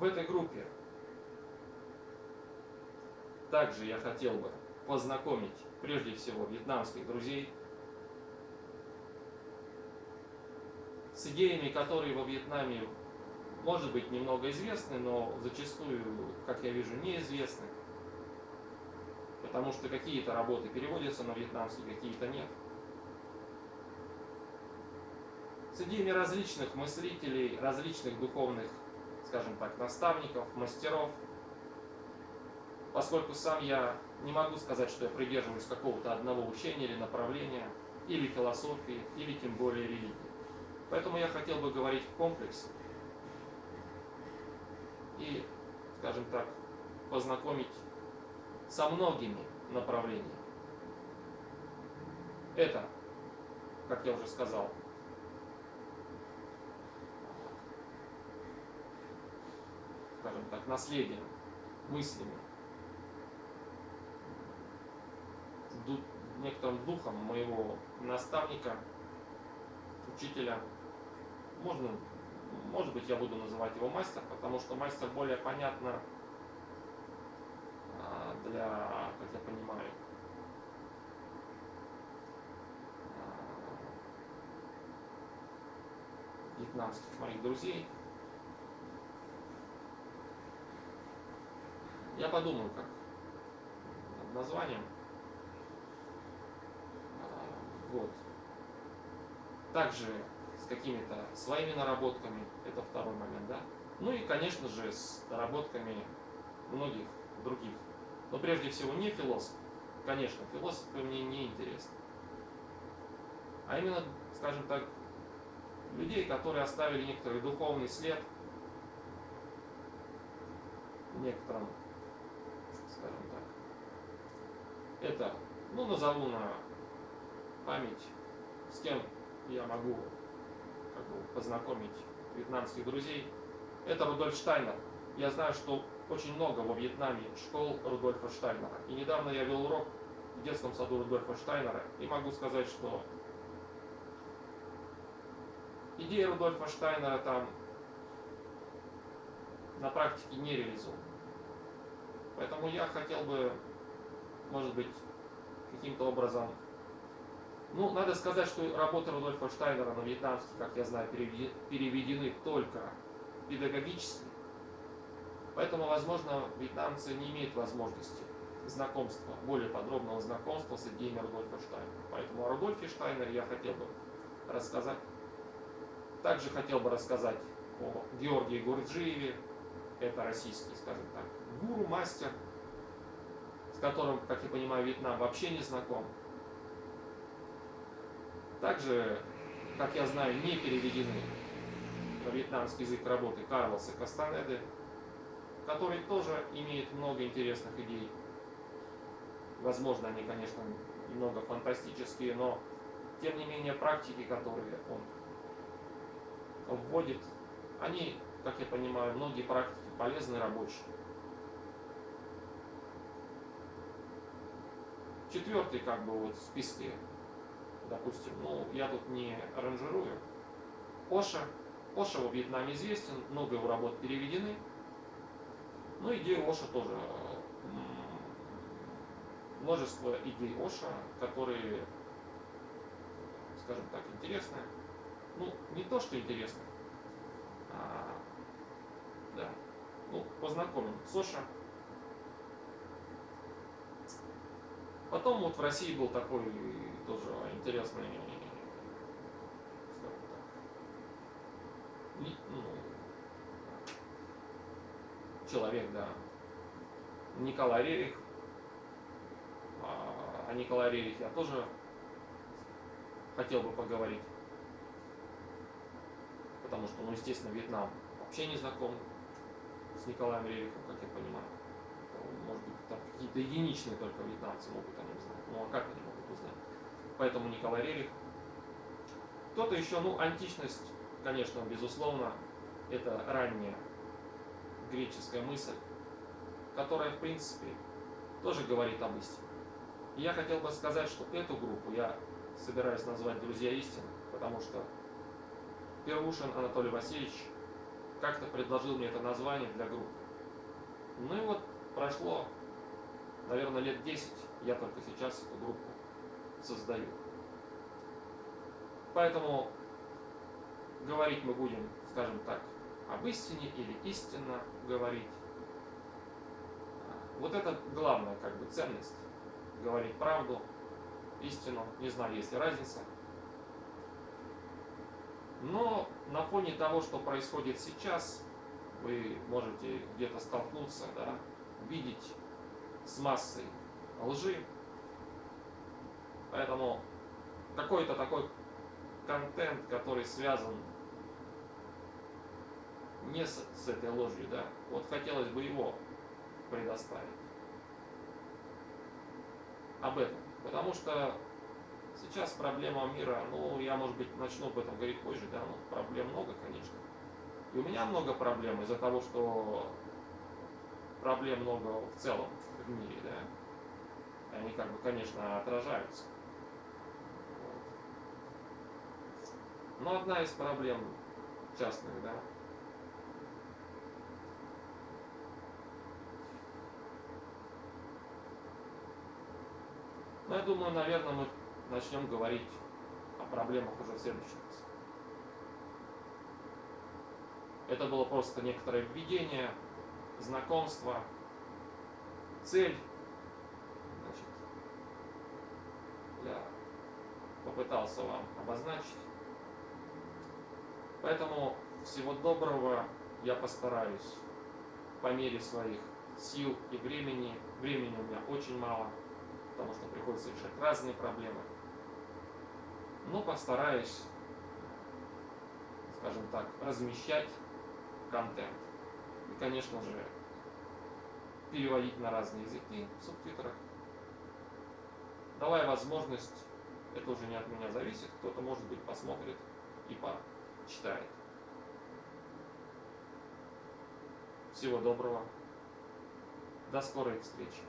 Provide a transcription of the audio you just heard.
этой группе также я хотел бы познакомить прежде всего вьетнамских друзей с идеями, которые во Вьетнаме, может быть, немного известны, но зачастую, как я вижу, неизвестны. Потому что какие-то работы переводятся на вьетнамский, какие-то нет. С идеями различных мыслителей, различных духовных, скажем так, наставников, мастеров. Поскольку сам я не могу сказать, что я придерживаюсь какого-то одного учения или направления, или философии, или тем более религии. Поэтому я хотел бы говорить в комплексе и, скажем так, познакомить со многими направлениями. Это, как я уже сказал, скажем так, наследием, мыслями, некоторым духом моего наставника, учителя. Может быть, я буду называть его мастер, потому что мастер более понятно для, как я понимаю, вьетнамских моих друзей. Я подумаю, как над названием. Вот. Также с какими-то своими наработками, это второй момент, да. Ну и, конечно же, с наработками многих других. Но прежде всего не философ. Конечно, философы мне не интересны. А именно, скажем так, людей, которые оставили некоторый духовный след в некотором, скажем так. Это, назову на память, с кем я могу познакомить вьетнамских друзей. Это Рудольф Штайнер. Я знаю, что очень много во Вьетнаме школ Рудольфа Штайнера. И недавно я вел урок в детском саду Рудольфа Штайнера, и могу сказать, что идеи Рудольфа Штайнера там на практике не реализованы. Поэтому я хотел бы, может быть, каким-то образом... надо сказать, что работы Рудольфа Штайнера на вьетнамский, как я знаю, переведены только педагогически. Поэтому, возможно, вьетнамцы не имеют возможности знакомства, более подробного знакомства с идеями Рудольфа Штайнера. Поэтому о Рудольфе Штайнере я хотел бы рассказать. Также хотел бы рассказать о Георгии Гурджиеве. Это российский, скажем так, гуру, мастер, с которым, как я понимаю, Вьетнам вообще не знаком. Также, как я знаю, не переведены на вьетнамский язык работы Карлоса Кастанеды, который тоже имеет много интересных идей. Возможно, они, конечно, немного фантастические, но тем не менее практики, которые он вводит, они, как я понимаю, многие практики полезны, рабочие. Четвертый, в списке, допустим, я тут не ранжирую. Оша. Оша во Вьетнаме известен, много его работ переведены. Идеи Оша тоже. Множество идей Оша, которые, скажем так, интересны. Не то, что интересны, да. Познакомим с Оша. Потом в России был такой тоже интересный, скажем так, человек, да, Николай Рерих. О Николае Рерихе я тоже хотел бы поговорить. Потому что, естественно, Вьетнам вообще не знаком с Николаем Рерихом, как я понимаю. Может быть, там какие-то единичные только вьетнамцы могут о нем знать. А как они могут узнать? Поэтому Николай Рерих. Кто-то еще, античность, конечно, безусловно, это ранняя греческая мысль, которая, в принципе, тоже говорит об истине. И я хотел бы сказать, что эту группу я собираюсь назвать «Друзья истины», потому что Первушин Анатолий Васильевич, как-то предложил мне это название для группы. Ну и вот прошло, наверное, лет 10, я только сейчас эту группу создаю. Поэтому говорить мы будем, скажем так, об истине или истинно говорить. Вот это главная как бы ценность. Говорить правду, истину. Не знаю, есть ли разница. Но на фоне того, что происходит сейчас, вы можете где-то столкнуться, да, видеть с массой лжи. Поэтому какой-то такой контент, который связан не с этой ложью, да, вот хотелось бы его предоставить. Об этом. Потому что сейчас проблема мира, ну, я, может быть, начну об этом говорить позже, да, но проблем много, конечно. И у меня много проблем из-за того, что проблем много в целом в мире, да. Они, как бы, конечно, отражаются. Вот. Но одна из проблем частных, да, но я думаю, наверное, мы начнем говорить о проблемах уже в следующий раз. Это было просто некоторое введение, знакомство, цель. Значит, я попытался вам обозначить. Поэтому всего доброго, я постараюсь по мере своих сил и времени. Времени у меня очень мало, потому что приходится решать разные проблемы. Но постараюсь, скажем так, размещать контент. И, конечно же, переводить на разные языки в субтитрах. Давая возможность, это уже не от меня зависит, кто-то, может быть, посмотрит и почитает. Всего доброго. До скорой встречи.